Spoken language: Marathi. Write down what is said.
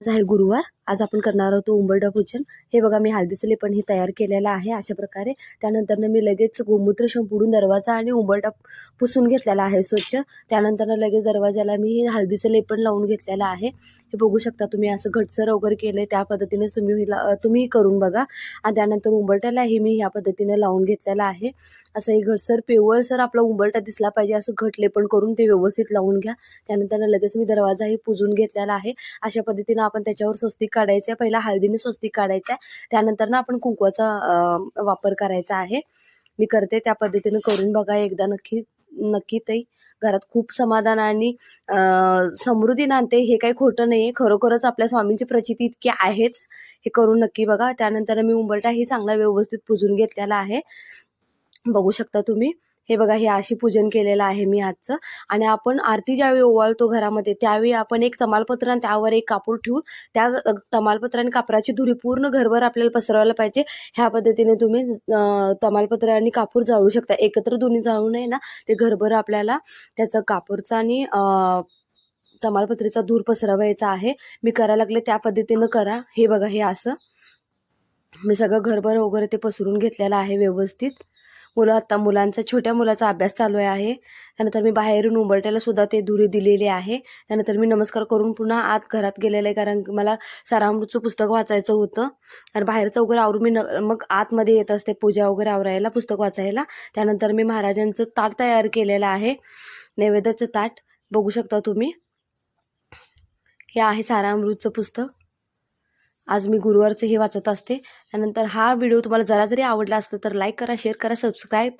आज आहे गुरुवार. आज आपण करणार आहोत उंबरठा पूजन. हे बघा मी हळदीचं लेपन हे तयार केलेलं आहे अशा प्रकारे. त्यानंतर मी लगेच गोमूत्र शिंपडून दरवाजा आणि उंबरठा पुसून घेतलेला आहे स्वच्छ. त्यानंतर लगेच दरवाजाला मी हे हळदीचं लेपन लावून घेतलेलं आहे. हे बघू शकता तुम्ही, असं घटसर वगैरे केलंय त्या पद्धतीनेच तुम्ही करून बघा. आणि त्यानंतर उंबरठ्यालाही मी ह्या पद्धतीने लावून घेतलेलं आहे. असं हे घटसर पिवळसर आपला उंबरठा दिसला पाहिजे असं घट लेपन करून ते व्यवस्थित लावून घ्या. त्यानंतर लगेच मी दरवाजाही पुजून घेतलेला आहे. अशा पद्धतीने आपण त्याच्यावर स्वस्तिक काढायचं आहे. पहिला हळदीने स्वस्तिक काढायचं आहे, त्यानंतर ना आपण कुंकवाचा वापर करायचा आहे. मी करते त्या पद्धतीने करून बघा एकदा नक्की नक्की. ताई घरात खूप समाधान आणि समृद्धी नांदते. हे काही खोटं नाहीये, खरोखरच आपल्या स्वामींची प्रचिती इतकी आहेच. हे करून नक्की बघा. त्यानंतर मी उंबरठाही चांगला व्यवस्थित पुजून घेतलेला आहे. बघू शकता तुम्ही. हे बघा, हे अशी पूजन केलेलं आहे मी आजचं. आणि आपण आरती ज्यावेळी ओवाळतो घरामध्ये त्यावेळी आपण एक तमालपत्र आणि त्यावर एक कापूर ठेवून त्या तमालपत्र आणि कापराची धुरी पूर्ण घरभर आपल्याला पसरवायला पाहिजे. ह्या पद्धतीने तुम्ही तमालपत्र आणि कापूर जाळू शकता. एकत्र दोन्ही जाळू नये ना, ते घरभर आपल्याला त्याचं कापूरचा आणि तमालपत्रीचा धूर पसरवायचा आहे. मी करायला लागले त्या पद्धतीनं करा. हे बघा, हे असं मी सगळं घरभर वगैरे ते पसरून घेतलेलं आहे व्यवस्थित. मुलांचा छोट्या मुलाचा अभ्यास चालू आहे. त्यानंतर मी बाहेरून उंबरठ्याला सुद्धा ते धुरी दिलेली आहे. त्यानंतर मी नमस्कार करून पुन्हा आत घरात गेलेलं आहे, कारण मला सारामृतचं पुस्तक वाचायचं होतं. आणि बाहेरचं वगैरे आवरून मी मग आतमध्ये येत असते पूजा वगैरे आवरायला, पुस्तक वाचायला. त्यानंतर मी महाराजांचं ताट तयार केलेलं आहे, नैवेद्याचं ताट. बघू शकता तुम्ही, हे आहे सारामृतचं पुस्तक. आज मी गुरुवारचे हे वाचत असते. त्यानंतर हा व्हिडिओ तुम्हाला जरा जरी आवडला असला तर लाईक करा, शेअर करा, सबस्क्राईब